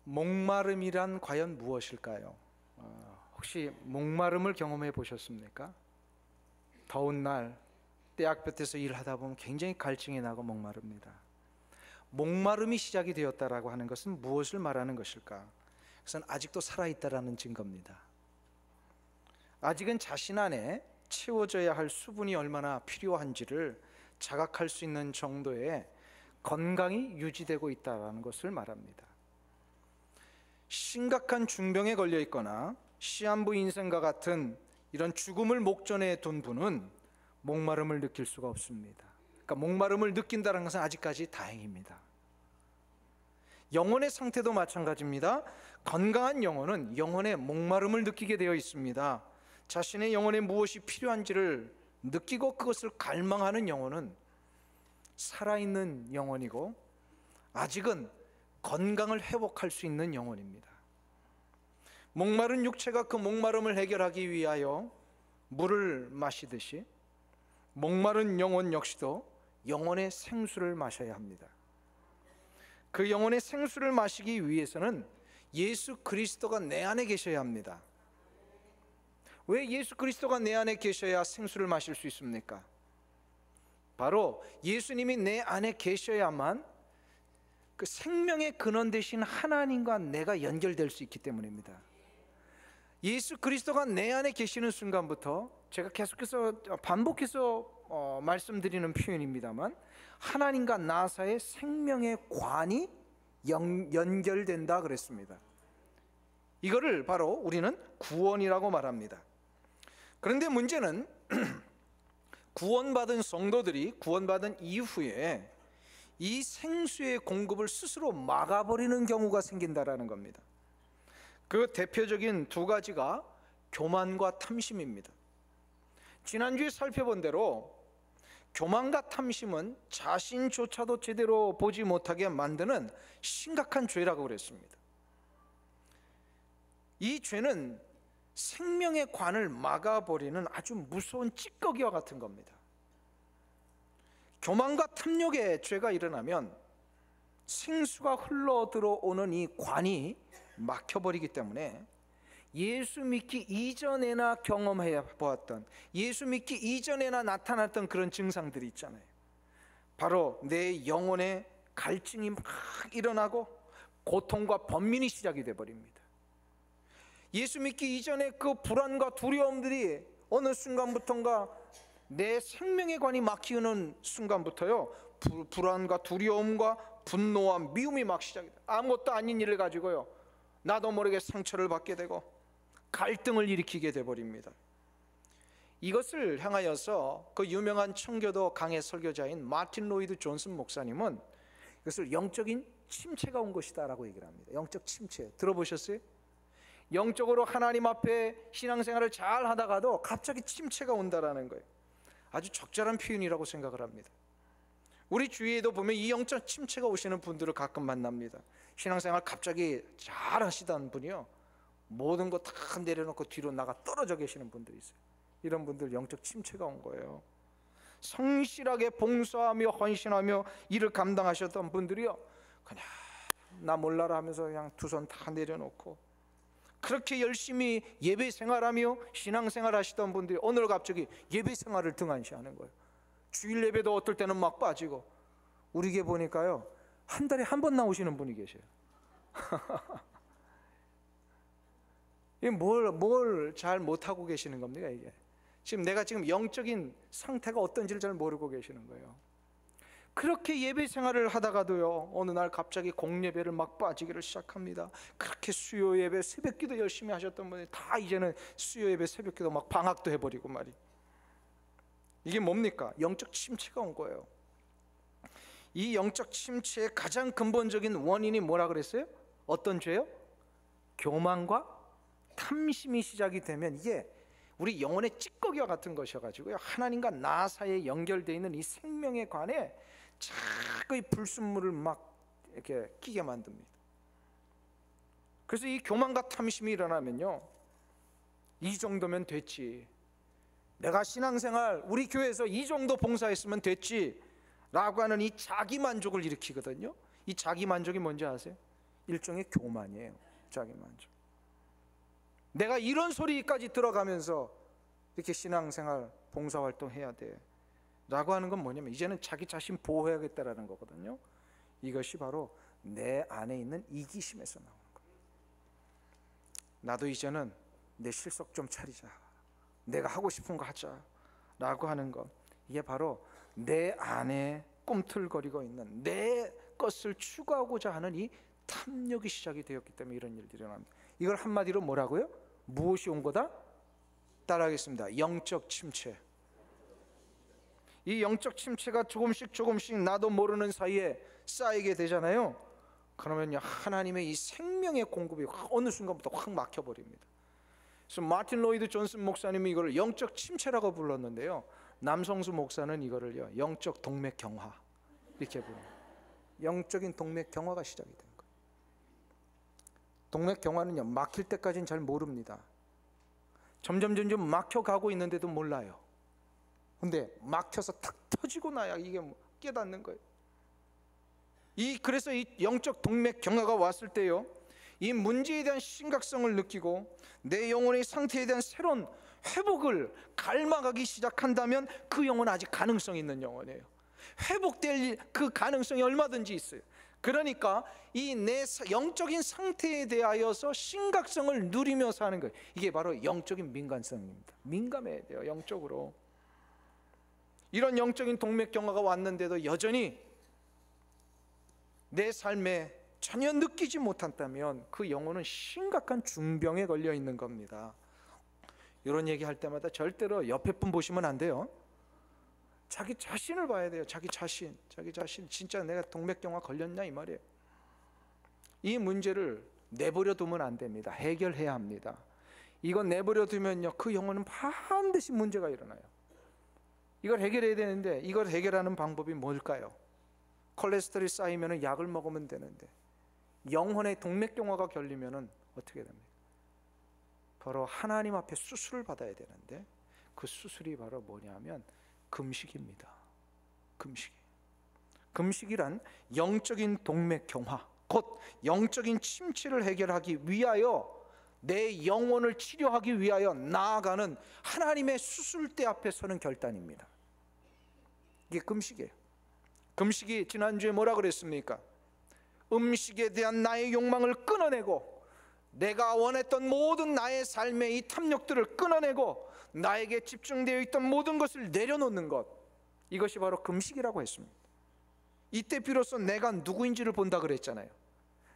목마름이란 과연 무엇일까요? 혹시 목마름을 경험해 보셨습니까? 더운 날 떼약볕에서 일하다 보면 굉장히 갈증이 나고 목마릅니다. 목마름이 시작이 되었다라고 하는 것은 무엇을 말하는 것일까? 그것은 아직도 살아있다라는 증거입니다. 아직은 자신 안에 채워져야 할 수분이 얼마나 필요한지를 자각할 수 있는 정도의 건강이 유지되고 있다는 것을 말합니다. 심각한 중병에 걸려 있거나 시한부 인생과 같은 이런 죽음을 목전에 둔 분은 목마름을 느낄 수가 없습니다. 그러니까 목마름을 느낀다는 것은 아직까지 다행입니다. 영혼의 상태도 마찬가지입니다. 건강한 영혼은 영혼의 목마름을 느끼게 되어 있습니다. 자신의 영혼에 무엇이 필요한지를 느끼고 그것을 갈망하는 영혼은 살아있는 영혼이고 아직은 건강을 회복할 수 있는 영혼입니다. 목마른 육체가 그 목마름을 해결하기 위하여 물을 마시듯이 목마른 영혼 역시도 영혼의 생수를 마셔야 합니다. 그 영혼의 생수를 마시기 위해서는 예수 그리스도가 내 안에 계셔야 합니다. 왜 예수 그리스도가 내 안에 계셔야 생수를 마실 수 있습니까? 바로 예수님이 내 안에 계셔야만 그 생명의 근원 되신 하나님과 내가 연결될 수 있기 때문입니다. 예수 그리스도가 내 안에 계시는 순간부터, 제가 계속해서 반복해서 말씀드리는 표현입니다만, 하나님과 나 사이의 생명의 관이 연결된다 그랬습니다. 이거를 바로 우리는 구원이라고 말합니다. 그런데 문제는 구원받은 성도들이 구원받은 이후에 이 생수의 공급을 스스로 막아버리는 경우가 생긴다라는 겁니다. 그 대표적인 두 가지가 교만과 탐심입니다. 지난주에 살펴본 대로 교만과 탐심은 자신조차도 제대로 보지 못하게 만드는 심각한 죄라고 그랬습니다. 이 죄는 생명의 관을 막아버리는 아주 무서운 찌꺼기와 같은 겁니다. 교만과 탐욕의 죄가 일어나면 생수가 흘러 들어오는 이 관이 막혀버리기 때문에 예수 믿기 이전에나 경험해 보았던, 예수 믿기 이전에나 나타났던 그런 증상들이 있잖아요. 바로 내 영혼에 갈증이 막 일어나고 고통과 번민이 시작이 되어버립니다. 예수 믿기 이전에 그 불안과 두려움들이 어느 순간부터인가 내 생명의 관이 막히는 순간부터요, 불안과 두려움과 분노와 미움이 막 시작이 돼요. 아무것도 아닌 일을 가지고요, 나도 모르게 상처를 받게 되고 갈등을 일으키게 되어버립니다. 이것을 향하여서 그 유명한 청교도 강해 설교자인 마틴 로이드 존슨 목사님은 이것을 영적인 침체가 온 것이다 라고 얘기를 합니다. 영적 침체 들어보셨어요? 영적으로 하나님 앞에 신앙생활을 잘 하다가도 갑자기 침체가 온다라는 거예요. 아주 적절한 표현이라고 생각을 합니다. 우리 주위에도 보면 이 영적 침체가 오시는 분들을 가끔 만납니다. 신앙생활 갑자기 잘 하시던 분이요, 모든 거 다 내려놓고 뒤로 나가 떨어져 계시는 분들이 있어요. 이런 분들 영적 침체가 온 거예요. 성실하게 봉사하며 헌신하며 일을 감당하셨던 분들이요, 그냥 나 몰라라 하면서 그냥 두 손 다 내려놓고 그렇게 열심히 예배 생활하며 신앙생활 하시던 분들이 오늘 갑자기 예배 생활을 등한시하는 거예요. 주일 예배도 어떨 때는 막 빠지고, 우리 교회 보니까요, 한 달에 한 번 나오시는 분이 계셔요. 뭘 잘 못하고 계시는 겁니까? 이게 내가 지금 영적인 상태가 어떤지를 잘 모르고 계시는 거예요. 그렇게 예배 생활을 하다가도요, 어느 날 갑자기 공예배를 막 빠지기를 시작합니다. 그렇게 수요 예배, 새벽기도 열심히 하셨던 분이 다 이제는 수요 예배, 새벽기도 막 방학도 해버리고 말이. 이게 뭡니까? 영적 침체가 온 거예요. 이 영적 침체의 가장 근본적인 원인이 뭐라 그랬어요? 어떤 죄요? 교만과 탐심이 시작이 되면 이게 우리 영혼의 찌꺼기와 같은 것이어가지고요, 하나님과 나 사이에 연결되어 있는 이 생명의 관에 자꾸 이 불순물을 막 이렇게 끼게 만듭니다. 그래서 이 교만과 탐심이 일어나면요, 이 정도면 됐지, 내가 신앙생활 우리 교회에서 이 정도 봉사했으면 됐지 라고 하는 이 자기만족을 일으키거든요. 이 자기만족이 뭔지 아세요? 일종의 교만이에요. 자기 만족. 내가 이런 소리까지 들어가면서 이렇게 신앙생활, 봉사활동 해야 돼 라고 하는 건 뭐냐면 이제는 자기 자신 보호해야겠다라는 거거든요. 이것이 바로 내 안에 있는 이기심에서 나오는 거예요. 나도 이제는 내 실속 좀 차리자, 내가 하고 싶은 거 하자 라고 하는 것, 이게 바로 내 안에 꿈틀거리고 있는 내 것을 추구하고자 하는 이 탐욕이 시작이 되었기 때문에 이런 일들이 일어납니다. 이걸 한마디로 뭐라고요? 무엇이 온 거다? 따라하겠습니다. 영적 침체. 이 영적 침체가 조금씩 나도 모르는 사이에 쌓이게 되잖아요. 그러면요, 하나님의 이 생명의 공급이 어느 순간부터 확 막혀버립니다. 그래서 마틴 로이드 존슨 목사님이 이걸 영적 침체라고 불렀는데요, 남성수 목사는 이거를요 영적 동맥경화 이렇게 부릅니다. 영적인 동맥경화가 시작이 된 거예요. 동맥경화는요 막힐 때까지는 잘 모릅니다. 점점 막혀가고 있는데도 몰라요. 근데 막혀서 탁 터지고 나야 이게 깨닫는 거예요. 그래서 이 영적 동맥경화가 왔을 때요, 이 문제에 대한 심각성을 느끼고 내 영혼의 상태에 대한 새로운 회복을 갈망하기 시작한다면 그 영혼은 아직 가능성이 있는 영혼이에요. 회복될 그 가능성이 얼마든지 있어요. 그러니까 이 내 영적인 상태에 대하여서 심각성을 누리며 사는 거예요. 이게 바로 영적인 민감성입니다. 민감해야 돼요, 영적으로. 이런 영적인 동맥경화가 왔는데도 여전히 내 삶에 전혀 느끼지 못한다면 그 영혼은 심각한 중병에 걸려 있는 겁니다. 이런 얘기 할 때마다 절대로 옆에 분 보시면 안 돼요. 자기 자신을 봐야 돼요. 자기 자신 진짜 내가 동맥경화 걸렸냐 이 말이에요. 이 문제를 내버려 두면 안 됩니다. 해결해야 합니다. 이건 내버려 두면요 그 영혼은 반드시 문제가 일어나요. 이걸 해결해야 되는데 이걸 해결하는 방법이 뭘까요? 콜레스테롤이 쌓이면 약을 먹으면 되는데 영혼의 동맥경화가 걸리면 어떻게 됩니까? 바로 하나님 앞에 수술을 받아야 되는데 그 수술이 바로 뭐냐면 금식입니다. 금식이란 영적인 동맥경화, 곧 영적인 침체를 해결하기 위하여 내 영혼을 치료하기 위하여 나아가는 하나님의 수술대 앞에 서는 결단입니다. 이게 금식이에요. 금식이 지난주에 뭐라 그랬습니까? 음식에 대한 나의 욕망을 끊어내고 내가 원했던 모든 나의 삶의 이 탐욕들을 끊어내고 나에게 집중되어 있던 모든 것을 내려놓는 것, 이것이 바로 금식이라고 했습니다. 이때 비로소 내가 누구인지를 본다 그랬잖아요.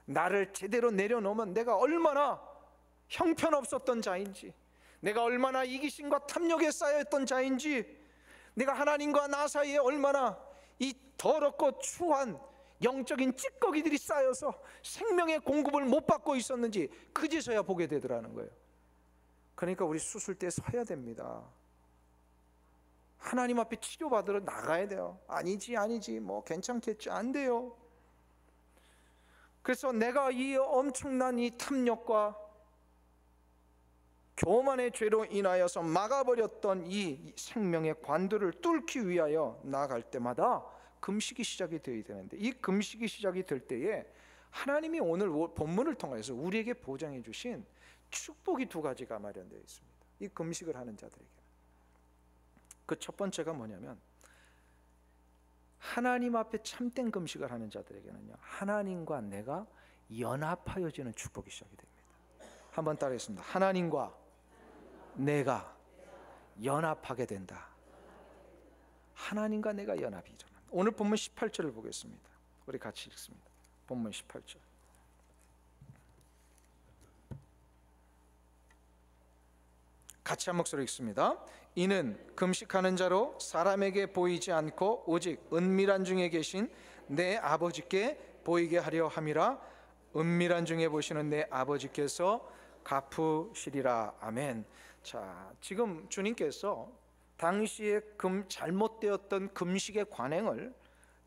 나를 제대로 내려놓으면 내가 얼마나 형편없었던 자인지, 내가 얼마나 이기심과 탐욕에 쌓여있던 자인지, 내가 하나님과 나 사이에 얼마나 이 더럽고 추한 영적인 찌꺼기들이 쌓여서 생명의 공급을 못 받고 있었는지 그제서야 보게 되더라는 거예요. 그러니까 우리 수술대에 서야 됩니다. 하나님 앞에 치료받으러 나가야 돼요. 아니지 뭐 괜찮겠지, 안 돼요. 그래서 내가 이 엄청난 이 탐욕과 교만의 죄로 인하여서 막아버렸던 이 생명의 관들을 뚫기 위하여 나아갈 때마다 금식이 시작이 되어야 되는데, 이 금식이 시작이 될 때에 하나님이 오늘 본문을 통해서 우리에게 보장해 주신 축복이 두 가지가 마련되어 있습니다. 이 금식을 하는 자들에게. 그 첫 번째가 뭐냐면 하나님 앞에 참된 금식을 하는 자들에게는요, 하나님과 내가 연합하여지는 축복이 시작이 됩니다. 한번 따라하겠습니다. 하나님과 내가 연합하게 된다. 하나님과 내가 연합이 일어난다. 오늘 본문 18절을 보겠습니다. 우리 같이 읽습니다. 본문 18절. 같이 한 목소리 읽습니다. 이는 금식하는 자로 사람에게 보이지 않고 오직 은밀한 중에 계신 내 아버지께 보이게 하려 함이라. 은밀한 중에 보시는 내 아버지께서 갚으시리라. 아멘. 자, 지금 주님께서 당시에 잘못되었던 금식의 관행을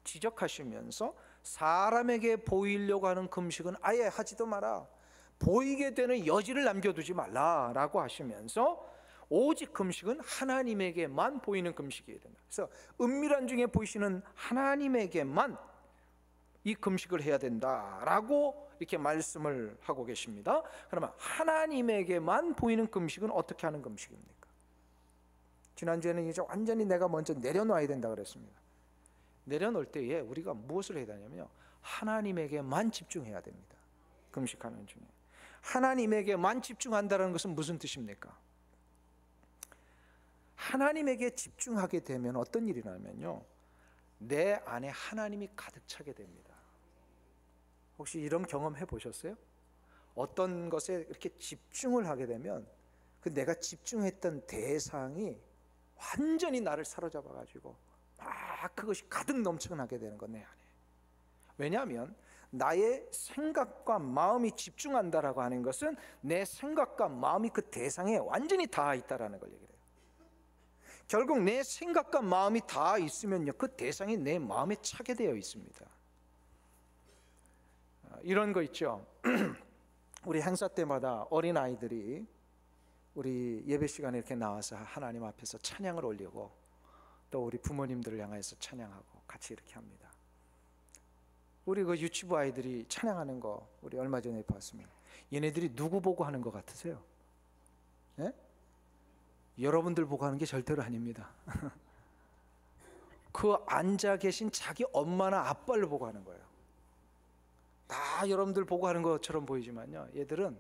지적하시면서 사람에게 보이려고 하는 금식은 아예 하지도 마라, 보이게 되는 여지를 남겨두지 말라라고 하시면서 오직 금식은 하나님에게만 보이는 금식이어야 된다. 그래서 은밀한 중에 보이시는 하나님에게만 이 금식을 해야 된다라고 이렇게 말씀을 하고 계십니다. 그러면 하나님에게만 보이는 금식은 어떻게 하는 금식입니까? 지난주에는 이제 완전히 내가 먼저 내려놔야 된다 그랬습니다. 내려놓을 때에 우리가 무엇을 해야 되냐면요, 하나님에게만 집중해야 됩니다. 금식하는 중에 하나님에게만 집중한다는 것은 무슨 뜻입니까? 하나님에게 집중하게 되면 어떤 일이 나면요, 내 안에 하나님이 가득 차게 됩니다. 혹시 이런 경험 해보셨어요? 어떤 것에 이렇게 집중을 하게 되면 그 내가 집중했던 대상이 완전히 나를 사로잡아 가지고 막 그것이 가득 넘쳐나게 되는 것, 내 안에. 왜냐하면 나의 생각과 마음이 집중한다라고 하는 것은 내 생각과 마음이 그 대상에 완전히 닿아 있다라는 걸 얘기해요. 결국 내 생각과 마음이 닿아 있으면요, 그 대상이 내 마음에 차게 되어 있습니다. 이런 거 있죠. 우리 행사 때마다 어린아이들이 우리 예배 시간에 이렇게 나와서 하나님 앞에서 찬양을 올리고 또 우리 부모님들을 향해서 찬양하고 같이 이렇게 합니다. 우리 그 유치부 아이들이 찬양하는 거 우리 얼마 전에 봤습니다. 얘네들이 누구 보고 하는 것 같으세요? 예? 여러분들 보고 하는 게 절대로 아닙니다. 그 앉아 계신 자기 엄마나 아빠를 보고 하는 거예요. 다 여러분들 보고 하는 것처럼 보이지만요, 얘들은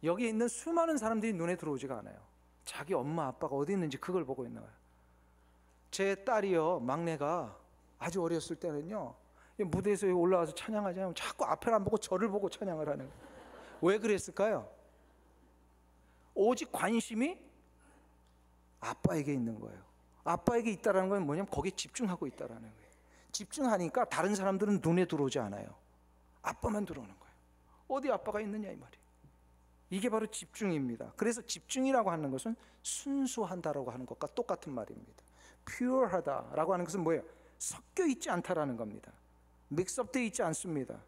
여기 있는 수많은 사람들이 눈에 들어오지가 않아요. 자기 엄마 아빠가 어디 있는지 그걸 보고 있는 거예요. 제 딸이요, 막내가 아주 어렸을 때는요, 무대에서 올라와서 찬양하지 않으면 자꾸 앞을 안 보고 저를 보고 찬양을 하는 거예요. 왜 그랬을까요? 오직 관심이 아빠에게 있는 거예요. 아빠에게 있다는 건 뭐냐면 거기에 집중하고 있다는 거예요. 집중하니까 다른 사람들은 눈에 들어오지 않아요. 아빠만 들어오는 거예요. 어디 아빠가 있느냐 이 말이에요. 이게 바로 집중입니다. 그래서 집중이라고 하는 것은 순수한다라고 하는 것과 똑같은 말입니다. pure하다라고 하는 것은 뭐예요? 섞여 있지 않다라는 겁니다. 믹스업되어 있지 않습니다.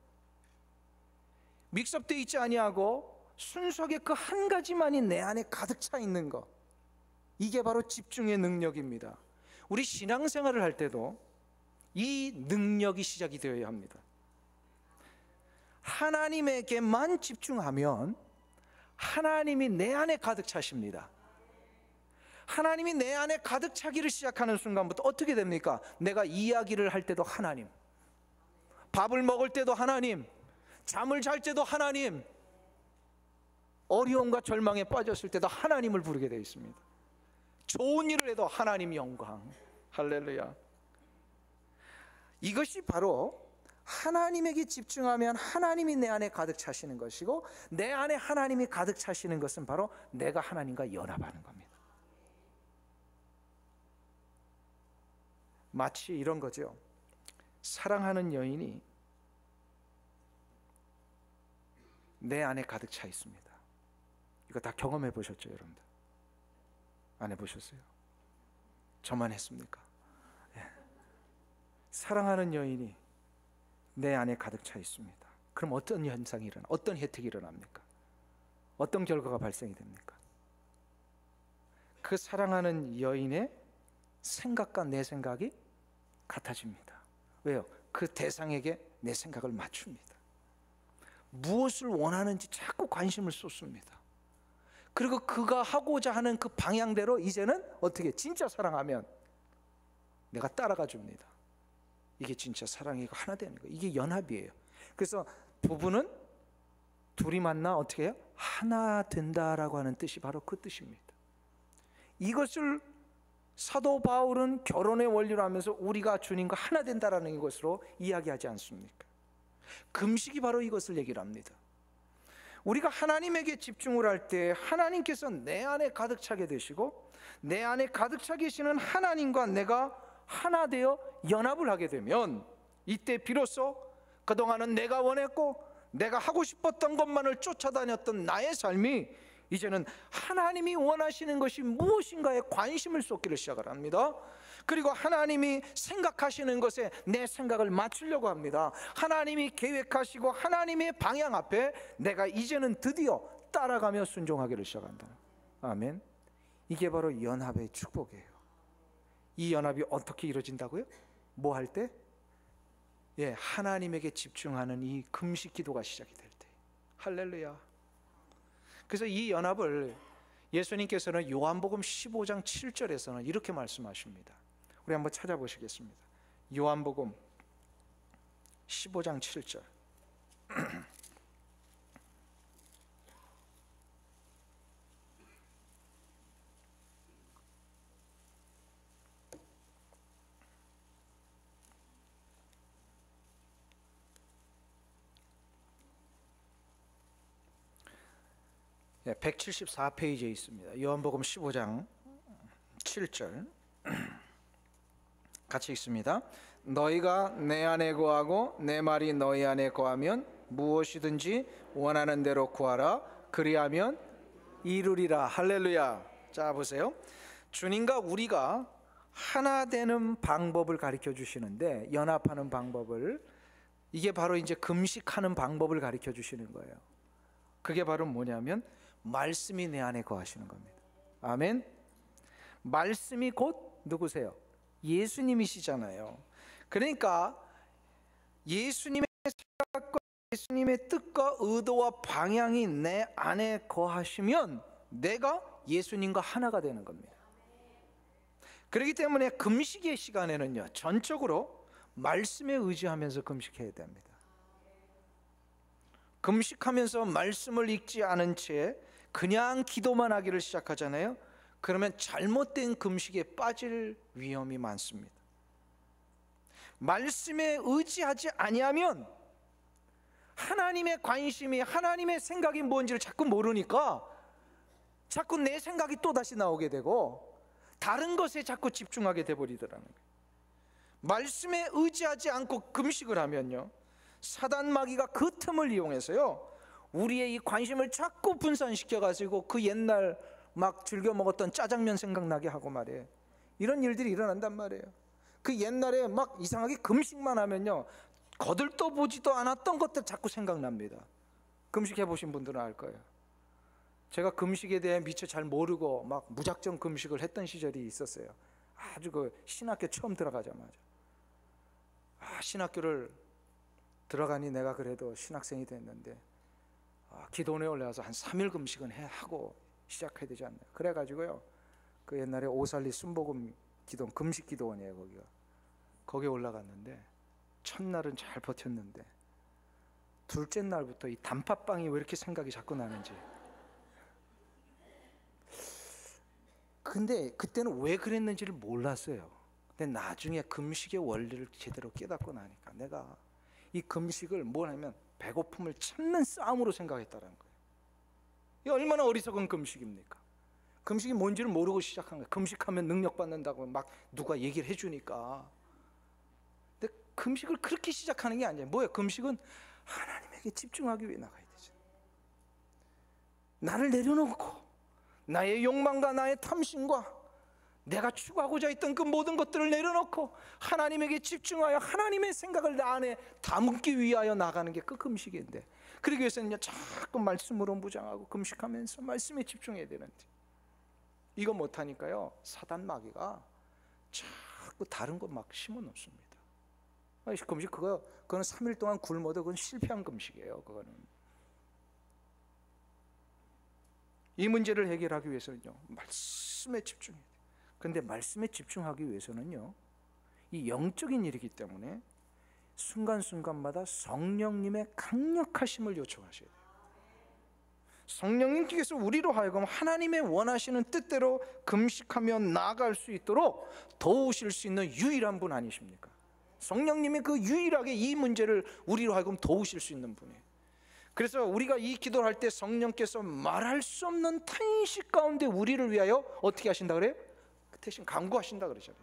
믹스업되어 있지 아니하고 순수하게 그 한 가지만이 내 안에 가득 차 있는 것, 이게 바로 집중의 능력입니다. 우리 신앙생활을 할 때도 이 능력이 시작이 되어야 합니다. 하나님에게만 집중하면 하나님이 내 안에 가득 차십니다. 하나님이 내 안에 가득 차기를 시작하는 순간부터 어떻게 됩니까? 내가 이야기를 할 때도 하나님, 밥을 먹을 때도 하나님, 잠을 잘 때도 하나님, 어려움과 절망에 빠졌을 때도 하나님을 부르게 되어 있습니다. 좋은 일을 해도 하나님 영광, 할렐루야. 이것이 바로 하나님에게 집중하면 하나님이 내 안에 가득 차시는 것이고, 내 안에 하나님이 가득 차시는 것은 바로 내가 하나님과 연합하는 겁니다. 마치 이런 거죠. 사랑하는 여인이 내 안에 가득 차 있습니다. 이거 다 경험해 보셨죠, 여러분들? 안 해보셨어요? 저만 했습니까? 예. 사랑하는 여인이 내 안에 가득 차 있습니다. 그럼 어떤 현상이 일어나, 어떤 혜택이 일어납니까? 어떤 결과가 발생이 됩니까? 그 사랑하는 여인의 생각과 내 생각이 같아집니다. 왜요? 그 대상에게 내 생각을 맞춥니다. 무엇을 원하는지 자꾸 관심을 쏟습니다. 그리고 그가 하고자 하는 그 방향대로 이제는 어떻게, 진짜 사랑하면 내가 따라가 줍니다. 이게 진짜 사랑이고 하나 되는 거예요. 이게 연합이에요. 그래서 부부는 둘이 만나 어떻게 해요? 하나 된다라고 하는 뜻이 바로 그 뜻입니다. 이것을 사도 바울은 결혼의 원리로 하면서 우리가 주님과 하나 된다라는 것으로 이야기하지 않습니까? 금식이 바로 이것을 얘기를 합니다. 우리가 하나님에게 집중을 할 때 하나님께서 내 안에 가득 차게 되시고, 내 안에 가득 차 계시는 하나님과 내가 하나 되어 연합을 하게 되면, 이때 비로소 그동안은 내가 원했고 내가 하고 싶었던 것만을 쫓아다녔던 나의 삶이 이제는 하나님이 원하시는 것이 무엇인가에 관심을 쏟기를 시작을 합니다. 그리고 하나님이 생각하시는 것에 내 생각을 맞추려고 합니다. 하나님이 계획하시고 하나님의 방향 앞에 내가 이제는 드디어 따라가며 순종하기를 시작한다. 아멘. 이게 바로 연합의 축복이에요. 이 연합이 어떻게 이루어진다고요? 뭐 할 때? 하나님에게 집중하는 이 금식 기도가 시작이 될 때, 할렐루야. 그래서 이 연합을 예수님께서는 요한복음 15장 7절에서는 이렇게 말씀하십니다. 우리 한번 찾아보시겠습니다. 요한복음 15장 7절. 174페이지에 있습니다. 요한복음 15장 7절 같이 읽습니다. 너희가 내 안에 거하고 내 말이 너희 안에 거하면 무엇이든지 원하는 대로 구하라. 그리하면 이루리라. 할렐루야. 자 보세요. 주님과 우리가 하나 되는 방법을 가르쳐 주시는데, 연합하는 방법을, 이게 바로 이제 금식하는 방법을 가르쳐 주시는 거예요. 그게 바로 뭐냐면 말씀이 내 안에 거하시는 겁니다. 아멘. 말씀이 곧 누구세요? 예수님이시잖아요. 그러니까 예수님의 생각과 예수님의 뜻과 의도와 방향이 내 안에 거하시면 내가 예수님과 하나가 되는 겁니다. 그렇기 때문에 금식의 시간에는요, 전적으로 말씀에 의지하면서 금식해야 됩니다. 금식하면서 말씀을 읽지 않은 채 그냥 기도만 하기를 시작하잖아요. 그러면 잘못된 금식에 빠질 위험이 많습니다. 말씀에 의지하지 아니하면 하나님의 관심이, 하나님의 생각이 뭔지를 자꾸 모르니까 자꾸 내 생각이 또다시 나오게 되고 다른 것에 자꾸 집중하게 돼버리더라는 거예요. 말씀에 의지하지 않고 금식을 하면요, 사단 마귀가 그 틈을 이용해서요, 우리의 이 관심을 자꾸 분산시켜가지고 그 옛날 막 즐겨 먹었던 짜장면 생각나게 하고 말이에요. 이런 일들이 일어난단 말이에요. 그 옛날에 막 이상하게 금식만 하면요, 거들떠 보지도 않았던 것들 자꾸 생각납니다. 금식해 보신 분들은 알 거예요. 제가 금식에 대해 미처 잘 모르고 막 무작정 금식을 했던 시절이 있었어요. 아주 그 신학교 처음 들어가자마자, 신학교를 들어가니 내가 그래도 신학생이 됐는데 기도원에 올라와서 한 3일 금식은 하고 시작해야 되지 않나요? 그래가지고요, 그 옛날에 오살리 순복음 기도원, 금식 기도원이에요. 거기에 올라갔는데 첫날은 잘 버텼는데 둘째 날부터 이 단팥빵이 왜 이렇게 생각이 자꾸 나는지. 근데 그때는 왜 그랬는지를 몰랐어요. 근데 나중에 금식의 원리를 제대로 깨닫고 나니까 내가 이 금식을 뭐냐면 배고픔을 참는 싸움으로 생각했다는 거예요. 이게 얼마나 어리석은 금식입니까? 금식이 뭔지를 모르고 시작한 거예요. 금식하면 능력 받는다고 막 누가 얘기를 해주니까. 근데 금식을 그렇게 시작하는 게 아니에요. 뭐예요? 금식은 하나님에게 집중하기 위해 나가야 되죠. 나를 내려놓고 나의 욕망과 나의 탐심과 내가 추구하고자 했던 그 모든 것들을 내려놓고 하나님에게 집중하여 하나님의 생각을 나 안에 담기 위하여 나가는 게 그 금식인데, 그러기 위해서는 자꾸 말씀으로 무장하고 금식하면서 말씀에 집중해야 되는데, 이거 못하니까요, 사단 마귀가 자꾸 다른 거 막 심어놓습니다. 금식 그거는 3일 동안 굶어도 그건 실패한 금식이에요. 그거는. 이 문제를 해결하기 위해서는요, 말씀에 집중해야 돼요. 그런데 말씀에 집중하기 위해서는요, 이 영적인 일이기 때문에 순간순간마다 성령님의 강력하심을 요청하셔야 돼요. 성령님께서 우리로 하여금 하나님의 원하시는 뜻대로 금식하며 나아갈 수 있도록 도우실 수 있는 유일한 분 아니십니까? 성령님이 그 유일하게 이 문제를 우리로 하여금 도우실 수 있는 분이에요. 그래서 우리가 이 기도를 할 때 성령께서 말할 수 없는 탄식 가운데 우리를 위하여 어떻게 하신다 그래요? 대신 간구하신다 그러잖아요.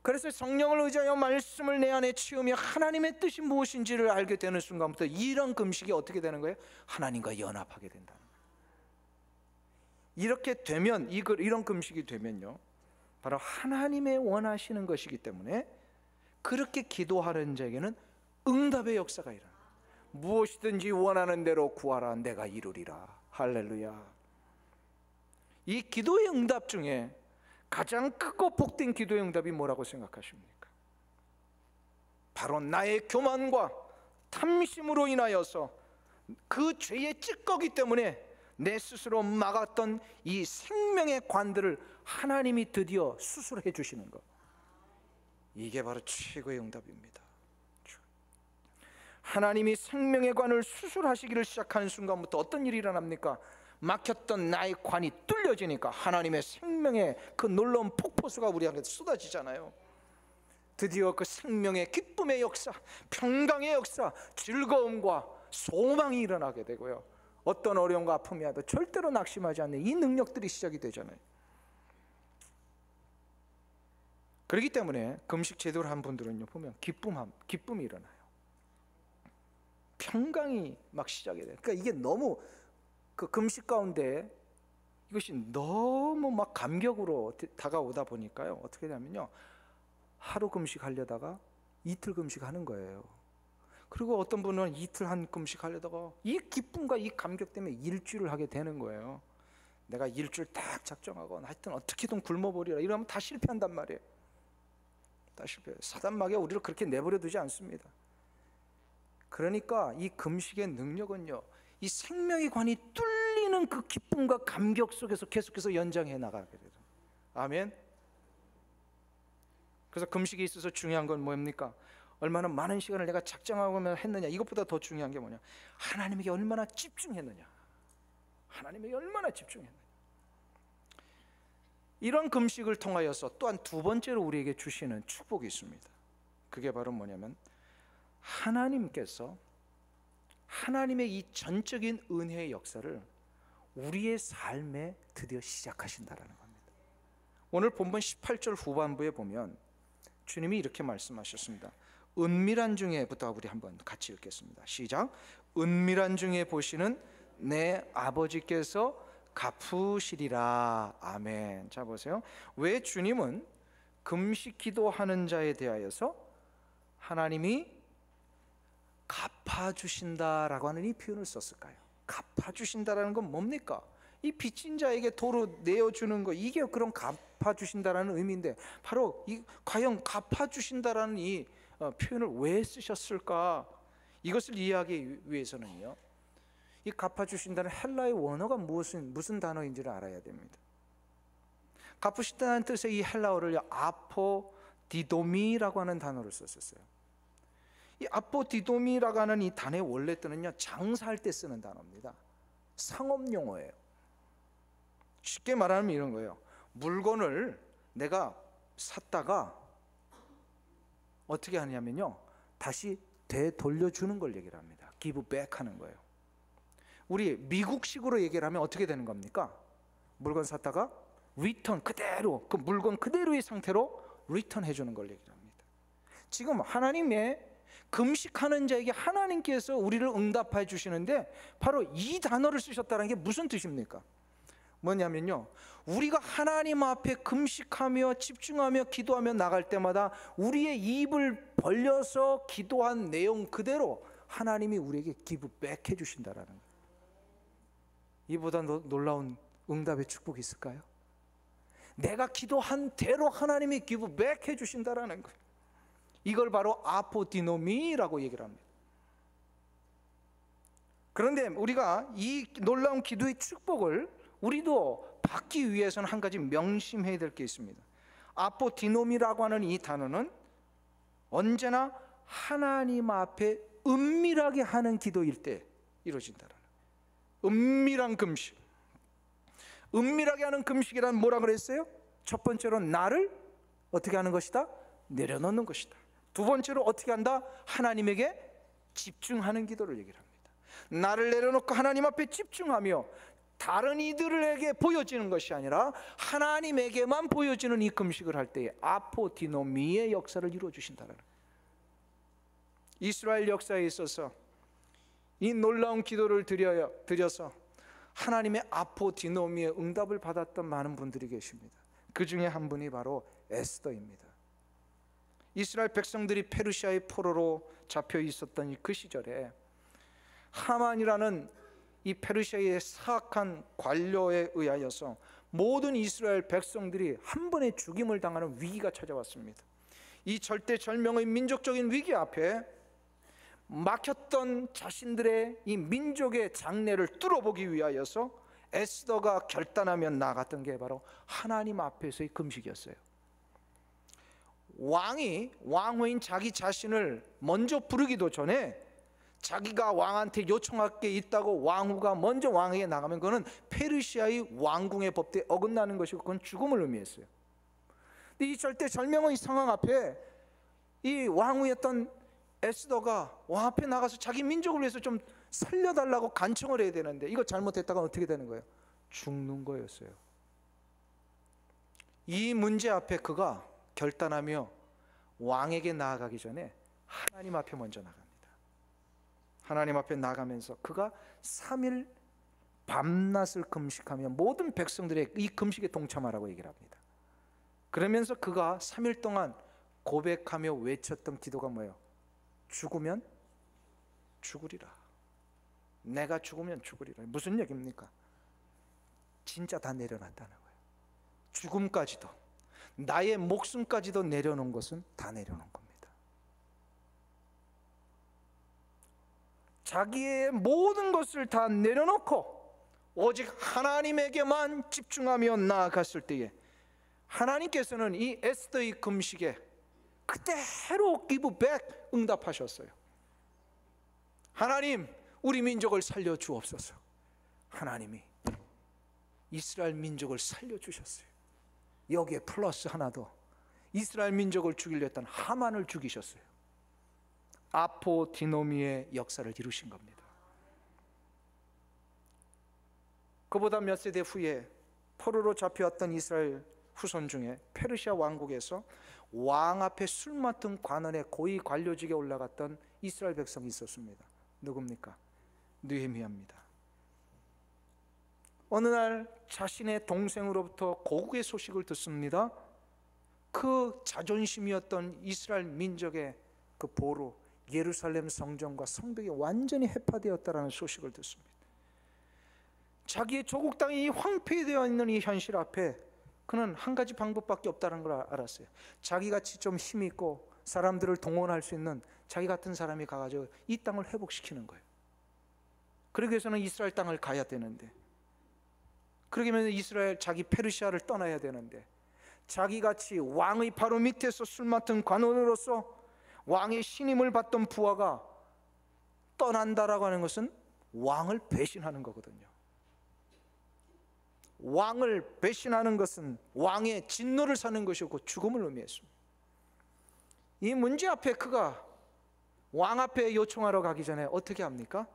그래서 성령을 의지하여 말씀을 내 안에 치우며 하나님의 뜻이 무엇인지를 알게 되는 순간부터 이런 금식이 어떻게 되는 거예요? 하나님과 연합하게 된다는 거예요. 이렇게 되면, 이런 금식이 되면요, 바로 하나님의 원하시는 것이기 때문에 그렇게 기도하는 자에게는 응답의 역사가 일어나요. 무엇이든지 원하는 대로 구하라, 내가 이루리라. 할렐루야. 이 기도의 응답 중에 가장 크고 복된 기도의 응답이 뭐라고 생각하십니까? 바로 나의 교만과 탐심으로 인하여서 그 죄의 찌꺼기 때문에 내 스스로 막았던 이 생명의 관들을 하나님이 드디어 수술해 주시는 것, 이게 바로 최고의 응답입니다. 하나님이 생명의 관을 수술하시기를 시작하는 순간부터 어떤 일이 일어납니까? 막혔던 나의 관이 뚫려지니까 하나님의 생명의 그 놀라운 폭포수가 우리에게 쏟아지잖아요. 드디어 그 생명의 기쁨의 역사, 평강의 역사, 즐거움과 소망이 일어나게 되고요, 어떤 어려움과 아픔이 와도 절대로 낙심하지 않는 이 능력들이 시작이 되잖아요. 그렇기 때문에 금식 제도를 한 분들은요, 보면 기쁨이 일어나요. 평강이 막 시작이 돼요. 그러니까 이게 너무 그 금식 가운데 이것이 너무 막 감격으로 다가오다 보니까요, 어떻게 되냐면요, 하루 금식하려다가 이틀 금식하는 거예요. 그리고 어떤 분은 이틀 한 금식하려다가 이 기쁨과 이 감격 때문에 일주일을 하게 되는 거예요. 내가 일주일 딱 작정하고 하여튼 어떻게든 굶어버리라 이러면 다 실패한단 말이에요. 다 실패해요. 사단마귀가 우리를 그렇게 내버려 두지 않습니다. 그러니까 이 금식의 능력은요, 이 생명의 관이 뚫리는 그 기쁨과 감격 속에서 계속해서 연장해 나가게 돼요. 아멘. 그래서 금식에 있어서 중요한 건 뭡니까? 얼마나 많은 시간을 내가 작정하고 했느냐, 이것보다 더 중요한 게 뭐냐? 하나님에게 얼마나 집중했느냐. 하나님에게 얼마나 집중했느냐. 이런 금식을 통하여서 또한 두 번째로 우리에게 주시는 축복이 있습니다. 그게 바로 뭐냐면, 하나님께서 하나님의 이 전적인 은혜의 역사를 우리의 삶에 드디어 시작하신다라는 겁니다. 오늘 본문 18절 후반부에 보면 주님이 이렇게 말씀하셨습니다. 은밀한 중에부터 우리 한번 같이 읽겠습니다. 시작. 은밀한 중에 보시는 내 아버지께서 갚으시리라. 아멘. 자 보세요. 왜 주님은 금식 기도하는 자에 대하여서 하나님이 갚아주신다라고 하는 이 표현을 썼을까요? 갚아주신다라는 건 뭡니까? 이 빚진 자에게 도로 내어주는 거, 이게 그런 갚아주신다라는 의미인데, 바로 과연 갚아주신다라는 이 표현을 왜 쓰셨을까? 이것을 이해하기 위해서는요, 이 갚아주신다는 헬라의 원어가 무슨 단어인지를 알아야 됩니다. 갚으신다는 뜻의 이 헬라어를 아포디도미라고 하는 단어를 썼었어요. 이 아포디도미라고 하는 이 단어의 원래 뜻은요, 장사할 때 쓰는 단어입니다. 상업 용어예요. 쉽게 말하면 이런 거예요. 물건을 내가 샀다가 어떻게 하냐면요, 다시 되돌려주는 걸 얘기를 합니다. give back 하는 거예요. 우리 미국식으로 얘기를 하면 어떻게 되는 겁니까? 물건 샀다가 리턴, 그대로 그 물건 그대로의 상태로 리턴 해주는 걸 얘기를 합니다. 지금 하나님의 금식하는 자에게 하나님께서 우리를 응답해 주시는데 바로 이 단어를 쓰셨다는 게 무슨 뜻입니까? 뭐냐면요, 우리가 하나님 앞에 금식하며 집중하며 기도하며 나갈 때마다 우리의 입을 벌려서 기도한 내용 그대로 하나님이 우리에게 기브백 해주신다라는 거예요. 이보다 놀라운 응답의 축복이 있을까요? 내가 기도한 대로 하나님이 기브백 해주신다라는 거예요. 이걸 바로 아포디노미라고 얘기를 합니다. 그런데 우리가 이 놀라운 기도의 축복을 우리도 받기 위해서는 한 가지 명심해야 될 게 있습니다. 아포디노미라고 하는 이 단어는 언제나 하나님 앞에 은밀하게 하는 기도일 때 이루어진다는, 은밀한 금식. 은밀하게 하는 금식이란 뭐라 그랬어요? 첫 번째로 나를 어떻게 하는 것이다? 내려놓는 것이다. 두 번째로 어떻게 한다? 하나님에게 집중하는 기도를 얘기를 합니다. 나를 내려놓고 하나님 앞에 집중하며 다른 이들에게 보여지는 것이 아니라 하나님에게만 보여지는 이 금식을 할 때에 아포디노미의 역사를 이루어 주신다는, 이스라엘 역사에 있어서 이 놀라운 기도를 드려서 하나님의 아포디노미의 응답을 받았던 많은 분들이 계십니다. 그 중에 한 분이 바로 에스더입니다. 이스라엘 백성들이 페르시아의 포로로 잡혀 있었던 그 시절에 하만이라는 이 페르시아의 사악한 관료에 의하여서 모든 이스라엘 백성들이 한 번에 죽임을 당하는 위기가 찾아왔습니다. 이 절대절명의 민족적인 위기 앞에 막혔던 자신들의 이 민족의 장래를 뚫어보기 위하여서 에스더가 결단하며 나갔던 게 바로 하나님 앞에서의 금식이었어요. 왕후인 자기 자신을 먼저 부르기도 전에 자기가 왕한테 요청할 게 있다고 왕후가 먼저 왕에게 나가면 그거는 페르시아의 왕궁의 법대에 어긋나는 것이고 그건 죽음을 의미했어요. 근데 이 절대절명의 상황 앞에 이 왕후였던 에스더가 왕 앞에 나가서 자기 민족을 위해서 좀 살려달라고 간청을 해야 되는데 이거 잘못했다가 어떻게 되는 거예요? 죽는 거였어요. 이 문제 앞에 그가 결단하며 왕에게 나아가기 전에 하나님 앞에 먼저 나갑니다. 하나님 앞에 나가면서 그가 3일 밤낮을 금식하며 모든 백성들의 이 금식에 동참하라고 얘기를 합니다. 그러면서 그가 3일 동안 고백하며 외쳤던 기도가 뭐예요? 죽으면 죽으리라. 내가 죽으면 죽으리라. 무슨 얘기입니까? 진짜 다 내려놨다는 거예요. 죽음까지도, 나의 목숨까지도 내려놓은 것은 다 내려놓은 겁니다. 자기의 모든 것을 다 내려놓고 오직 하나님에게만 집중하며 나아갔을 때에 하나님께서는 이 에스더의 금식에 그대로 give back 응답하셨어요. 하나님, 우리 민족을 살려 주옵소서. 하나님이 이스라엘 민족을 살려 주셨어요. 여기에 플러스 하나 더, 이스라엘 민족을 죽이려 했던 하만을 죽이셨어요. 아포디노미의 역사를 이루신 겁니다. 그보다 몇 세대 후에 포로로 잡혀왔던 이스라엘 후손 중에 페르시아 왕국에서 왕 앞에 술 맡은 관원의 고위 관료직에 올라갔던 이스라엘 백성이 있었습니다. 누굽니까? 느헤미야입니다. 어느 날 자신의 동생으로부터 고국의 소식을 듣습니다. 그 자존심이었던 이스라엘 민족의 그 보루, 예루살렘 성전과 성벽이 완전히 해파되었다는 소식을 듣습니다. 자기의 조국 땅이 황폐되어 있는 이 현실 앞에 그는 한 가지 방법밖에 없다는 걸 알았어요. 자기같이 좀 힘이 있고 사람들을 동원할 수 있는 자기 같은 사람이 가가지고 이 땅을 회복시키는 거예요. 그러기 위해서는 이스라엘 땅을 가야 되는데, 그러기면 이스라엘 자기 페르시아를 떠나야 되는데, 자기같이 왕의 바로 밑에서 술 맡은 관원으로서 왕의 신임을 받던 부하가 떠난다라고 하는 것은 왕을 배신하는 거거든요. 왕을 배신하는 것은 왕의 진노를 사는 것이고 죽음을 의미했습니다. 이 문제 앞에 그가 왕 앞에 요청하러 가기 전에 어떻게 합니까?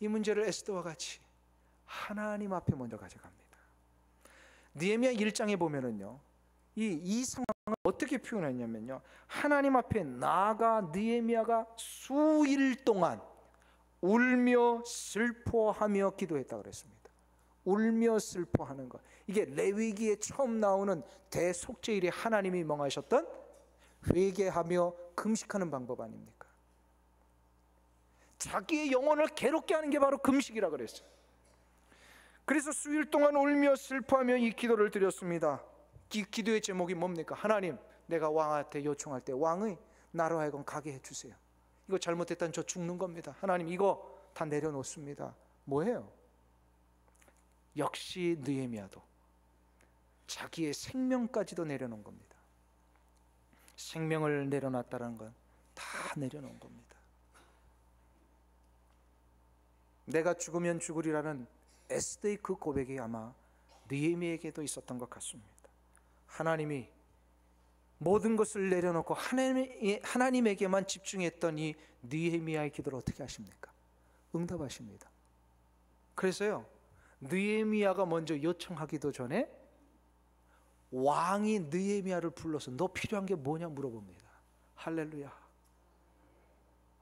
이 문제를 에스더와 같이 하나님 앞에 먼저 가져갑니다. 느헤미야 1장에 보면은요, 이 상황을 어떻게 표현했냐면요, 하나님 앞에 나아가 느헤미야가 수일 동안 울며 슬퍼하며 기도했다 그랬습니다. 울며 슬퍼하는 것, 이게 레위기에 처음 나오는 대속죄일에 하나님이 명하셨던 회개하며 금식하는 방법 아닙니까? 자기의 영혼을 괴롭게 하는 게 바로 금식이라 그랬어요. 그래서 수일 동안 울며 슬퍼하며 이 기도를 드렸습니다. 기도의 제목이 뭡니까? 하나님, 내가 왕한테 요청할 때 왕의 나로 하여금 가게 해주세요. 이거 잘못했다면 저 죽는 겁니다. 하나님, 이거 다 내려놓습니다. 뭐예요? 역시 느헤미야도 자기의 생명까지도 내려놓은 겁니다. 생명을 내려놨다는 건 다 내려놓은 겁니다. 내가 죽으면 죽으리라는 에스더의 그 고백이 아마 느헤미야에게도 있었던 것 같습니다. 하나님이 모든 것을 내려놓고 하나님에게만 집중했던 이 느헤미야의 기도를 어떻게 하십니까? 응답하십니다. 그래서요, 느헤미야가 먼저 요청하기도 전에 왕이 느헤미야를 불러서 너 필요한 게 뭐냐 물어봅니다. 할렐루야.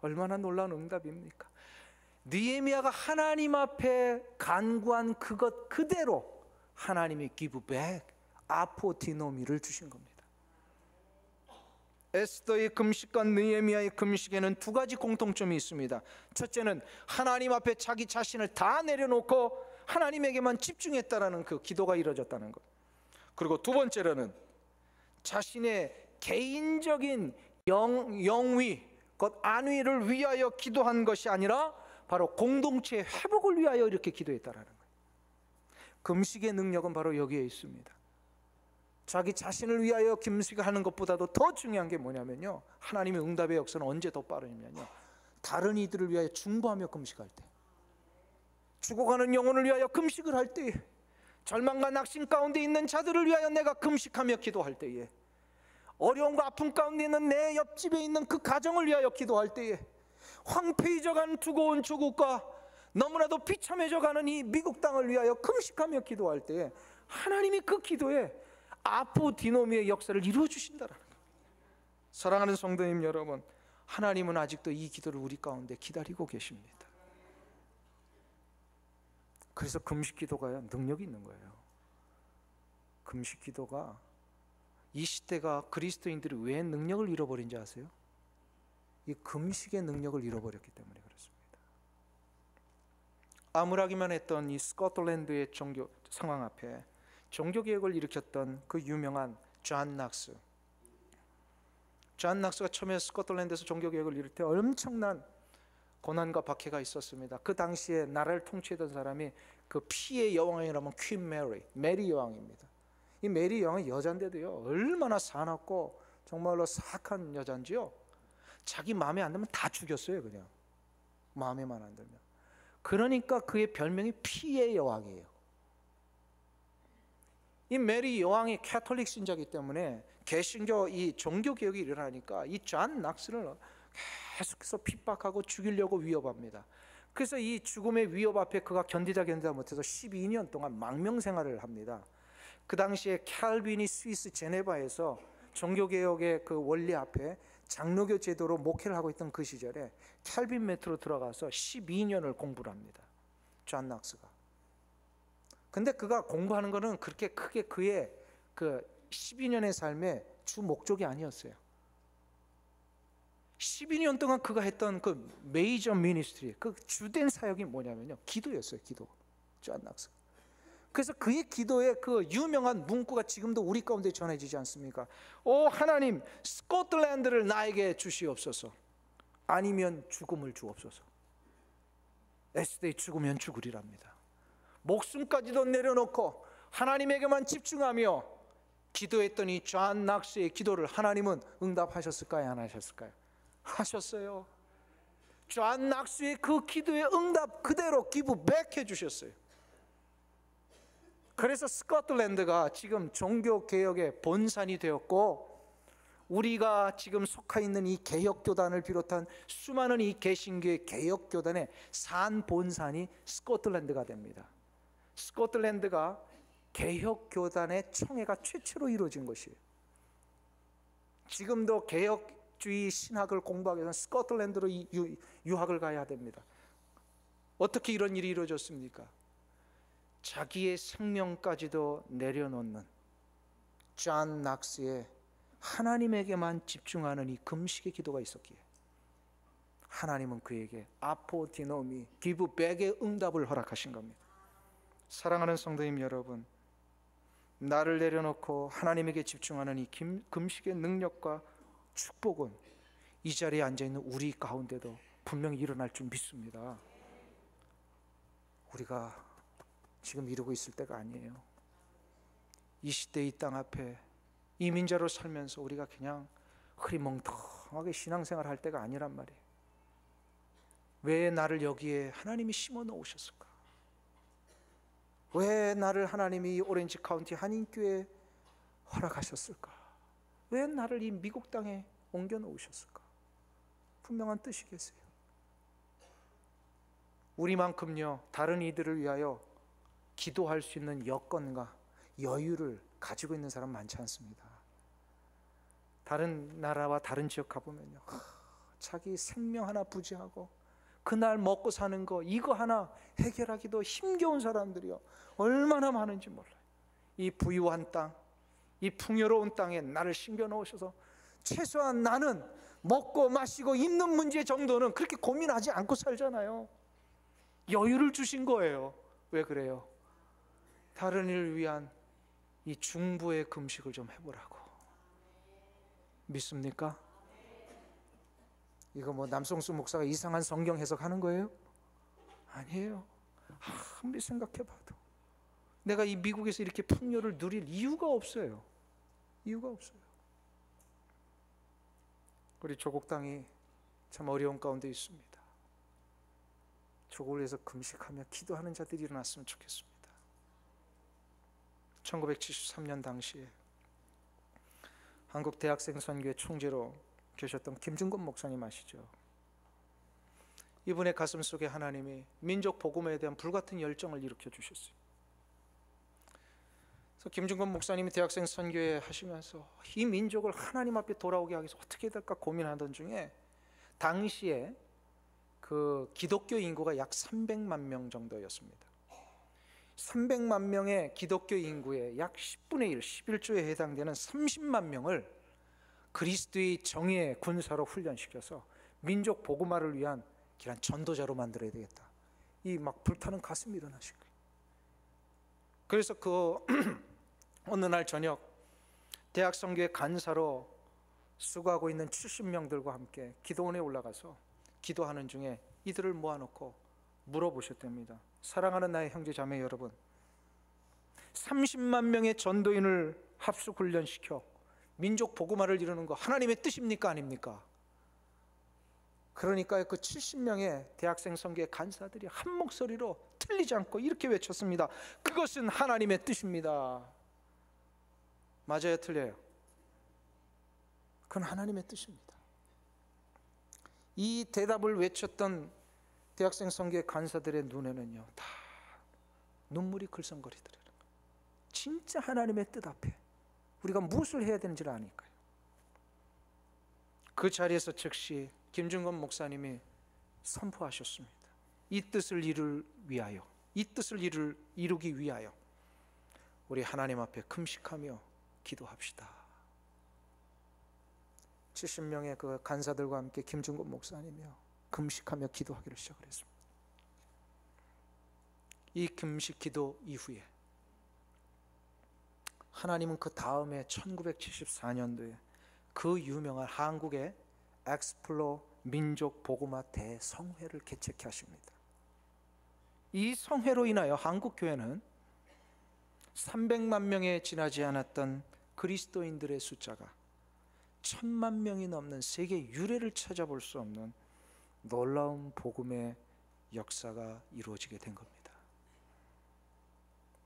얼마나 놀라운 응답입니까? 느헤미야가 하나님 앞에 간구한 그것 그대로 하나님이 give back 아포디노미를 주신 겁니다. 에스더의 금식과 느헤미야의 금식에는 두 가지 공통점이 있습니다. 첫째는 하나님 앞에 자기 자신을 다 내려놓고 하나님에게만 집중했다라는 그 기도가 이루어졌다는 것. 그리고 두 번째로는 자신의 개인적인 영위, 곧 안위를 위하여 기도한 것이 아니라 바로 공동체의 회복을 위하여 이렇게 기도했다라는 거예요. 금식의 능력은 바로 여기에 있습니다. 자기 자신을 위하여 금식하는 것보다도 더 중요한 게 뭐냐면요, 하나님의 응답의 역사는 언제 더 빠르냐면요, 다른 이들을 위하여 중보하며 금식할 때, 죽어가는 영혼을 위하여 금식을 할 때, 절망과 낙심 가운데 있는 자들을 위하여 내가 금식하며 기도할 때에, 어려움과 아픔 가운데 있는 내 옆집에 있는 그 가정을 위하여 기도할 때에, 황폐해져가는 두고온 조국과 너무나도 비참해져가는 이 미국 땅을 위하여 금식하며 기도할 때에 하나님이 그 기도에 아포디노미의 역사를 이루어 주신다라는 거예요. 사랑하는 성도님 여러분, 하나님은 아직도 이 기도를 우리 가운데 기다리고 계십니다. 그래서 금식 기도가 능력이 있는 거예요. 금식 기도가, 이 시대가 그리스도인들이 왜 능력을 잃어버린지 아세요? 이 금식의 능력을 잃어버렸기 때문에 그렇습니다. 암울하기만 했던 이 스코틀랜드의 종교 상황 앞에 종교개혁을 일으켰던 그 유명한 존 낙스. 존 낙스가 처음에 스코틀랜드에서 종교개혁을 이룰 때 엄청난 고난과 박해가 있었습니다. 그 당시에 나라를 통치했던 사람이 그 피의 여왕이라면 퀸 메리 여왕입니다. 이 메리 여왕은 여잔데도요, 얼마나 사납고 정말로 사악한 여잔지요, 자기 마음에 안 들면 다 죽였어요. 그냥 마음에만 안 들면. 그러니까 그의 별명이 피의 여왕이에요. 이 메리 여왕이 캐톨릭 신자이기 때문에 개신교 이 종교 개혁이 일어나니까 이 존 낙스를 계속해서 핍박하고 죽이려고 위협합니다. 그래서 이 죽음의 위협 앞에 그가 견디다 못해서 12년 동안 망명 생활을 합니다. 그 당시에 칼빈이 스위스 제네바에서 종교개혁의 그 원리 앞에 장로교 제도로 목회를 하고 있던 그 시절에 칼빈 메트로 들어가서 12년을 공부를 합니다. 존 낙스가. 근데 그가 공부하는 거는 그렇게 크게 그의 그 12년의 삶의 주 목적이 아니었어요. 12년 동안 그가 했던 그 메이저 미니스트리, 그 주된 사역이 뭐냐면요, 기도였어요. 기도. 존 낙스가. 그래서 그의 기도의 그 유명한 문구가 지금도 우리 가운데 전해지지 않습니까? 오 하나님, 스코틀랜드를 나에게 주시옵소서. 아니면 죽음을 주옵소서. 에스데이 죽으면 죽으리랍니다. 목숨까지도 내려놓고 하나님에게만 집중하며 기도했더니 존 낙스의 기도를 하나님은 응답하셨을까요? 안 하셨을까요? 하셨어요. 존 낙스의 그 기도의 응답 그대로 기브백 해주셨어요. 그래서 스코틀랜드가 지금 종교개혁의 본산이 되었고, 우리가 지금 속해 있는 이 개혁교단을 비롯한 수많은 이 개신교의 개혁교단의 산 본산이 스코틀랜드가 됩니다. 스코틀랜드가 개혁교단의 총회가 최초로 이루어진 것이에요. 지금도 개혁주의 신학을 공부하기 위해서는 스코틀랜드로 유학을 가야 됩니다. 어떻게 이런 일이 이루어졌습니까? 자기의 생명까지도 내려놓는 존 낙스의 하나님에게만 집중하는 이 금식의 기도가 있었기에 하나님은 그에게 아포디노미, 기브백의 응답을 허락하신 겁니다. 사랑하는 성도님 여러분, 나를 내려놓고 하나님에게 집중하는 이 금식의 능력과 축복은 이 자리에 앉아있는 우리 가운데도 분명히 일어날 줄 믿습니다. 우리가 지금 이루고 있을 때가 아니에요. 이 시대 이 땅 앞에 이민자로 살면서 우리가 그냥 흐리멍텅하게 신앙생활 할 때가 아니란 말이에요. 왜 나를 여기에 하나님이 심어 놓으셨을까? 왜 나를 하나님이 오렌지 카운티 한인교회에 허락하셨을까? 왜 나를 이 미국 땅에 옮겨 놓으셨을까? 분명한 뜻이 계세요. 우리만큼요, 다른 이들을 위하여 기도할 수 있는 여건과 여유를 가지고 있는 사람 많지 않습니다. 다른 나라와 다른 지역 가보면요, 자기 생명 하나 부지하고 그날 먹고 사는 거 이거 하나 해결하기도 힘겨운 사람들이요 얼마나 많은지 몰라요. 이 부유한 땅, 이 풍요로운 땅에 나를 심겨 놓으셔서 최소한 나는 먹고 마시고 입는 문제 정도는 그렇게 고민하지 않고 살잖아요. 여유를 주신 거예요. 왜 그래요? 다른 이를 위한 이 중보의 금식을 좀 해보라고. 믿습니까? 이거 뭐 남성수 목사가 이상한 성경 해석하는 거예요? 아니에요. 아무리 생각해봐도 내가 이 미국에서 이렇게 풍요를 누릴 이유가 없어요. 이유가 없어요. 우리 조국 땅이 참 어려운 가운데 있습니다. 조국을 위해서 금식하며 기도하는 자들이 일어났으면 좋겠습니다. 1973년 당시에 한국 대학생 선교회 총재로 계셨던 김준권 목사님 아시죠? 이분의 가슴 속에 하나님이 민족 복음에 대한 불같은 열정을 일으켜 주셨어요. 그래서 김준권 목사님이 대학생 선교회 하시면서 이 민족을 하나님 앞에 돌아오게 하기 위해서 어떻게 될까 고민하던 중에 당시에 그 기독교 인구가 약 300만 명 정도였습니다. 300만 명의 기독교 인구의 약 10분의 1, 11조에 해당되는 30만 명을 그리스도의 정의의 군사로 훈련시켜서 민족 복음화를 위한 귀한 전도자로 만들어야 되겠다. 이 막 불타는 가슴이 일어나신 거예요. 그래서 그 어느 날 저녁 대학 선교회 간사로 수고하고 있는 70명들과 함께 기도원에 올라가서 기도하는 중에 이들을 모아놓고 물어보셨답니다. 사랑하는 나의 형제 자매 여러분, 30만 명의 전도인을 합숙 훈련시켜 민족 복음화를 이루는 거 하나님의 뜻입니까 아닙니까? 그러니까 그 70명의 대학생 선교회 간사들이 한 목소리로 틀리지 않고 이렇게 외쳤습니다. 그것은 하나님의 뜻입니다. 맞아요, 틀려요? 그건 하나님의 뜻입니다. 이 대답을 외쳤던 대학생 선교회 간사들의 눈에는요 다 눈물이 글썽거리더래요. 진짜 하나님의 뜻 앞에 우리가 무엇을 해야 되는지를 아니까요. 그 자리에서 즉시 김준건 목사님이 선포하셨습니다. 이 뜻을 위하여, 이 뜻을 이루기 위하여 우리 하나님 앞에 금식하며 기도합시다. 70명의 그 간사들과 함께 김준건 목사님이요 금식하며 기도하기를 시작을 했습니다. 이 금식 기도 이후에 하나님은 그 다음에 1974년도에 그 유명한 한국의 엑스플로 민족 복음화 대성회를 개최케 하십니다. 이 성회로 인하여 한국 교회는 300만 명에 지나지 않았던 그리스도인들의 숫자가 1000만 명이 넘는 세계 유례를 찾아볼 수 없는 놀라운 복음의 역사가 이루어지게 된 겁니다.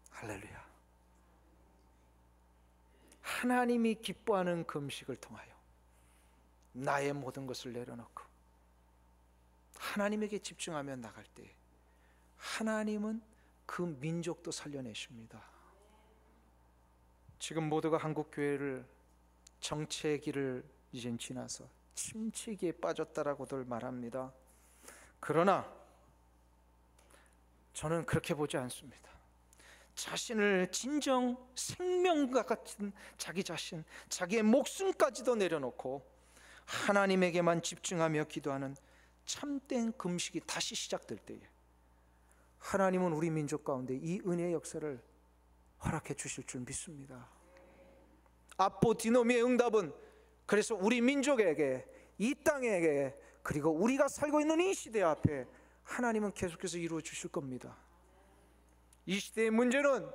할렐루야. 하나님이 기뻐하는 금식을 통하여 나의 모든 것을 내려놓고 하나님에게 집중하며 나갈 때 하나님은 그 민족도 살려내십니다. 지금 모두가 한국 교회를 정체의 길을 이젠 지나서 침체기에 빠졌다라고들 말합니다. 그러나 저는 그렇게 보지 않습니다. 자신을 진정 생명과 같은 자기 자신, 자기의 목숨까지도 내려놓고 하나님에게만 집중하며 기도하는 참된 금식이 다시 시작될 때에 하나님은 우리 민족 가운데 이 은혜의 역사를 허락해 주실 줄 믿습니다. 아포디노미의 응답은 그래서 우리 민족에게, 이 땅에게, 그리고 우리가 살고 있는 이 시대 앞에 하나님은 계속해서 이루어 주실 겁니다. 이 시대의 문제는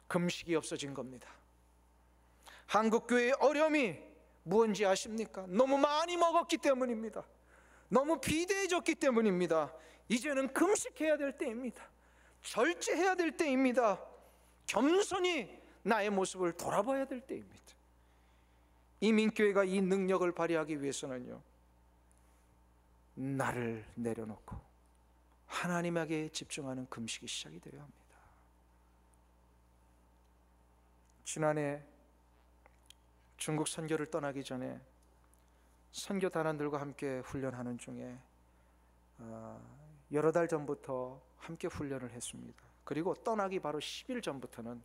금식이 없어진 겁니다. 한국교회의 어려움이 무엇인지 아십니까? 너무 많이 먹었기 때문입니다. 너무 비대해졌기 때문입니다. 이제는 금식해야 될 때입니다. 절제해야 될 때입니다. 겸손히 나의 모습을 돌아봐야 될 때입니다. 이 민교회가 이 능력을 발휘하기 위해서는요, 나를 내려놓고 하나님에게 집중하는 금식이 시작이 되어야 합니다. 지난해 중국 선교를 떠나기 전에 선교 단원들과 함께 훈련하는 중에 여러 달 전부터 함께 훈련을 했습니다. 그리고 떠나기 바로 10일 전부터는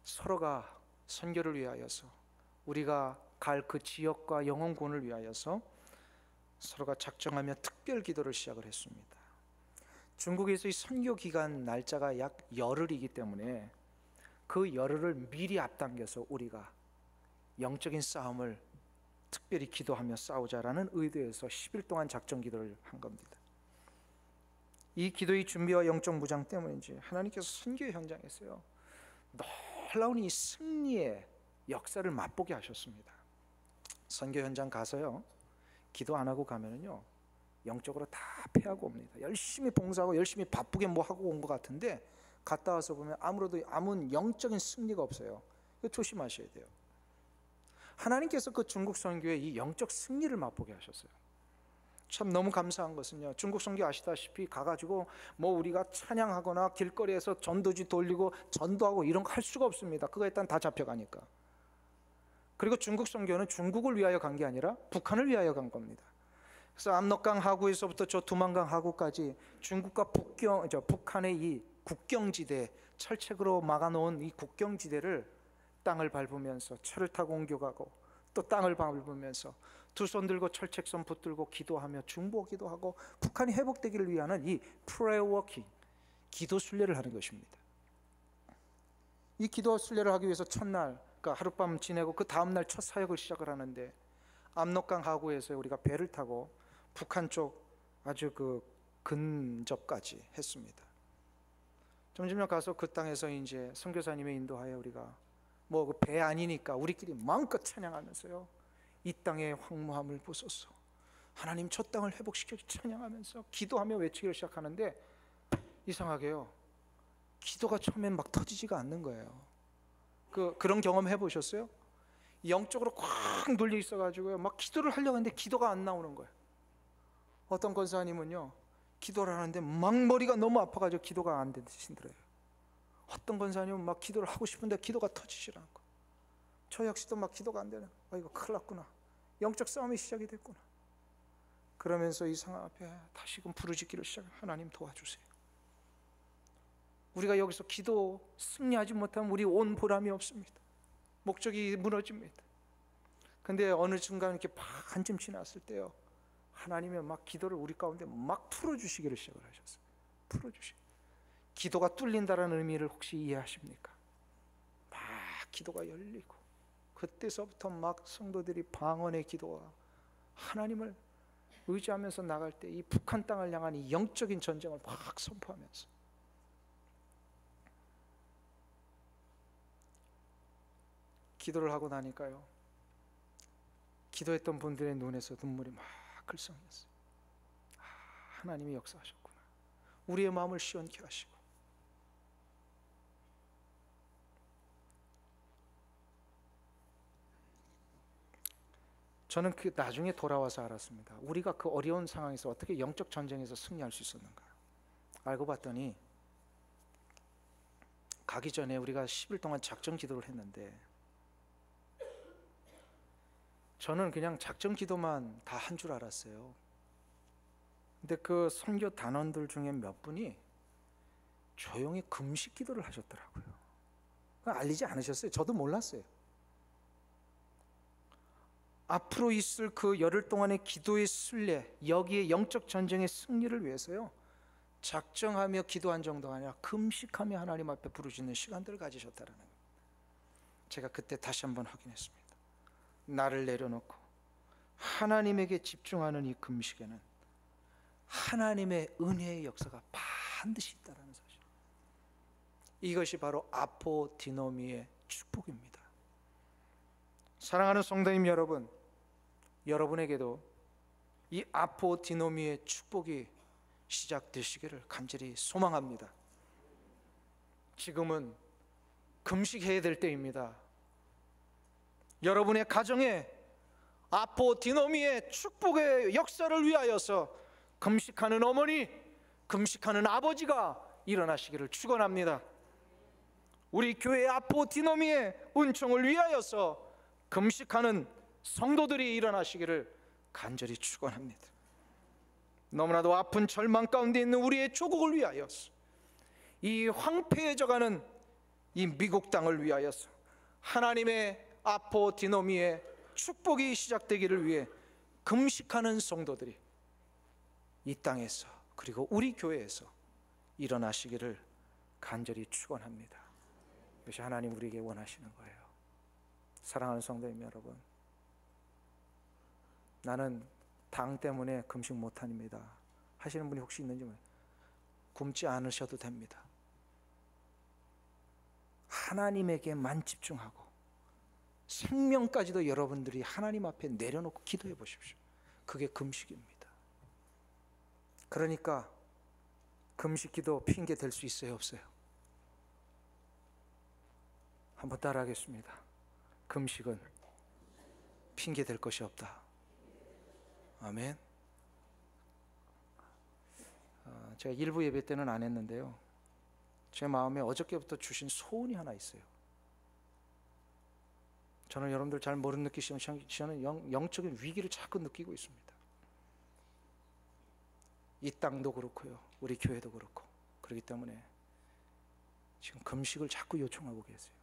서로가 선교를 위하여서, 우리가 갈 그 지역과 영혼군을 위하여서 서로가 작정하며 특별 기도를 시작을 했습니다. 중국에서의 선교 기간 날짜가 약 열흘이기 때문에 그 열흘을 미리 앞당겨서 우리가 영적인 싸움을 특별히 기도하며 싸우자라는 의도에서 10일 동안 작전 기도를 한 겁니다. 이 기도의 준비와 영적 무장 때문인지 하나님께서 선교 현장에서요 놀라운 이 승리의 역사를 맛보게 하셨습니다. 선교 현장 가서요 기도 안 하고 가면은요 영적으로 다 패하고 옵니다. 열심히 봉사하고 열심히 바쁘게 뭐 하고 온 것 같은데 갔다 와서 보면 아무 영적인 승리가 없어요. 이거 조심하셔야 돼요. 하나님께서 그 중국 선교의 이 영적 승리를 맛보게 하셨어요. 참 너무 감사한 것은요 중국 선교 아시다시피 가가지고 뭐 우리가 찬양하거나 길거리에서 전도지 돌리고 전도하고 이런 거 할 수가 없습니다. 그거 일단 다 잡혀가니까. 그리고 중국 선교는 중국을 위하여 간 게 아니라 북한을 위하여 간 겁니다. 그래서 압록강 하구에서부터 저 두만강 하구까지 중국과 북한의 이 국경지대, 철책으로 막아놓은 이 국경지대를 땅을 밟으면서 철을 타고 옮겨가고 또 땅을 밟으면서 두 손 들고 철책선 붙들고 기도하며 중보 기도하고 북한이 회복되기를 위한 이 프레어 워킹, 기도 순례를 하는 것입니다. 이 기도 순례를 하기 위해서 첫날 그러니까 하룻밤 지내고 그 다음날 첫 사역을 시작을 하는데 압록강 하구에서 우리가 배를 타고 북한 쪽 아주 그 근접까지 했습니다. 점점 가서 그 땅에서 이제 선교사님의 인도하에 우리가 뭐 그 배 아니니까 우리끼리 마음껏 찬양하면서요 이 땅의 황무함을 부소서 하나님 저 땅을 회복시켜 찬양하면서 기도하며 외치기를 시작하는데 이상하게요 기도가 처음엔 막 터지지가 않는 거예요. 그런 경험 해보셨어요? 영적으로 꽉 눌려 있어가지고요 막 기도를 하려고 하는데 기도가 안 나오는 거예요. 어떤 권사님은요 기도를 하는데 막 머리가 너무 아파가지고 기도가 안 되시더래요. 어떤 권사님은 막 기도를 하고 싶은데 기도가 터지질 않고 저 역시도 막 기도가 안 되는 이거 큰일 났구나 영적 싸움이 시작이 됐구나. 그러면서 이 상황 앞에 다시금 부르짖기를 시작해요. 하나님 도와주세요. 우리가 여기서 기도 승리하지 못하면 우리 온 보람이 없습니다. 목적이 무너집니다. 근데 어느 순간 이렇게 한쯤 지났을 때요 하나님의 막 기도를 우리 가운데 막 풀어주시기를 시작을 하셨어요. 풀어주시기. 기도가 뚫린다는 의미를 혹시 이해하십니까? 막 기도가 열리고 그때서부터 막 성도들이 방언의 기도와 하나님을 의지하면서 나갈 때 이 북한 땅을 향한 이 영적인 전쟁을 막 선포하면서 기도를 하고 나니까요 기도했던 분들의 눈에서 눈물이 막 글썽였어요. 하나님이 역사하셨구나. 우리의 마음을 시원케 하시고 저는 그 나중에 돌아와서 알았습니다. 우리가 그 어려운 상황에서 어떻게 영적 전쟁에서 승리할 수 있었는가. 알고 봤더니 가기 전에 우리가 10일 동안 작전 기도를 했는데 저는 그냥 작전 기도만 다 한 줄 알았어요. 근데 그 선교 단원들 중에 몇 분이 조용히 금식 기도를 하셨더라고요. 알리지 않으셨어요. 저도 몰랐어요. 앞으로 있을 그 열흘 동안의 기도의 순례, 여기에 영적 전쟁의 승리를 위해서요 작정하며 기도한 정도가 아니라 금식하며 하나님 앞에 부르짖는 시간들을 가지셨다는 거예요. 제가 그때 다시 한번 확인했습니다. 나를 내려놓고 하나님에게 집중하는 이 금식에는 하나님의 은혜의 역사가 반드시 있다는 사실. 이것이 바로 아포디노미의 축복입니다. 사랑하는 성도님 여러분, 여러분에게도 이 아포디노미의 축복이 시작되시기를 간절히 소망합니다. 지금은 금식해야 될 때입니다. 여러분의 가정에 아포디노미의 축복의 역사를 위하여서 금식하는 어머니, 금식하는 아버지가 일어나시기를 축원합니다. 우리 교회 아포디노미의 은총을 위하여서 금식하는 성도들이 일어나시기를 간절히 축원합니다. 너무나도 아픈 절망 가운데 있는 우리의 조국을 위하여서, 이 황폐해져가는 이 미국 땅을 위하여서 하나님의 아포디노미의 축복이 시작되기를 위해 금식하는 성도들이 이 땅에서 그리고 우리 교회에서 일어나시기를 간절히 축원합니다. 이것이 하나님 우리에게 원하시는 거예요. 사랑하는 성도님 여러분, 나는 당 때문에 금식 못합니다 하시는 분이 혹시 있는지 모르겠어요. 굶지 않으셔도 됩니다. 하나님에게만 집중하고 생명까지도 여러분들이 하나님 앞에 내려놓고 기도해 보십시오. 그게 금식입니다. 그러니까 금식 기도 핑계 될 수 있어요, 없어요? 한번 따라하겠습니다. 금식은 핑계 될 것이 없다. 아멘. 제가 일부 예배 때는 안 했는데요, 제 마음에 어저께부터 주신 소원이 하나 있어요. 저는 여러분들 잘 모르는 느끼시면 저는 영적인 위기를 자꾸 느끼고 있습니다. 이 땅도 그렇고요, 우리 교회도 그렇고. 그렇기 때문에 지금 금식을 자꾸 요청하고 계세요.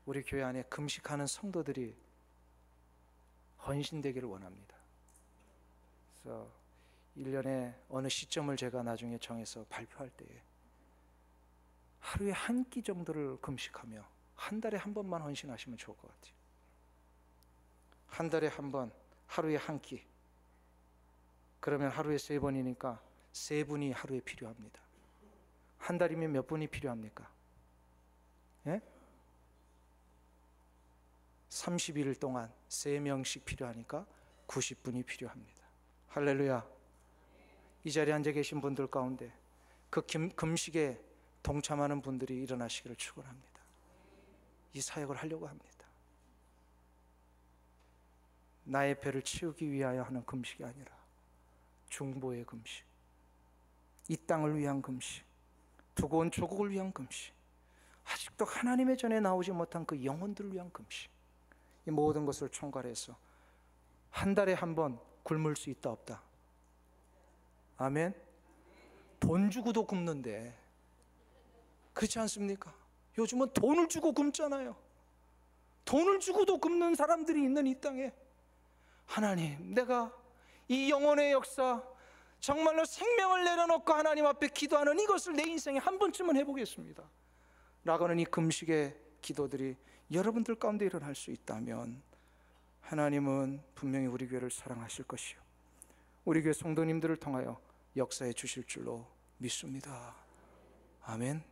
우리 교회 안에 금식하는 성도들이 헌신되기를 원합니다. 그래서 1년에 어느 시점을 제가 나중에 정해서 발표할 때에 하루에 한 끼 정도를 금식하며 한 달에 한 번만 헌신하시면 좋을 것 같아요. 한 달에 한 번, 하루에 한 끼. 그러면 하루에 3번이니까 3분이 하루에 필요합니다. 한 달이면 몇 분이 필요합니까? 예? 30일 동안 3명씩 필요하니까 90분이 필요합니다. 할렐루야. 이 자리에 앉아 계신 분들 가운데 그 금식에 동참하는 분들이 일어나시기를 축원합니다. 이 사역을 하려고 합니다. 나의 배를 채우기 위하여 하는 금식이 아니라 중보의 금식, 이 땅을 위한 금식, 두고 온 조국을 위한 금식, 아직도 하나님의 전에 나오지 못한 그 영혼들을 위한 금식, 이 모든 것을 총괄해서 한 달에 한 번 굶을 수 있다 없다? 아멘. 돈 주고도 굶는데, 그렇지 않습니까? 요즘은 돈을 주고 굶잖아요. 돈을 주고도 굶는 사람들이 있는 이 땅에 하나님, 내가 이 영혼의 역사, 정말로 생명을 내려놓고 하나님 앞에 기도하는 이것을 내 인생에 한 번쯤은 해보겠습니다 라고는 이 금식의 기도들이 여러분들 가운데 일어날 수 있다면 하나님은 분명히 우리 교회를 사랑하실 것이요, 우리 교회 성도님들을 통하여 역사해 주실 줄로 믿습니다. 아멘.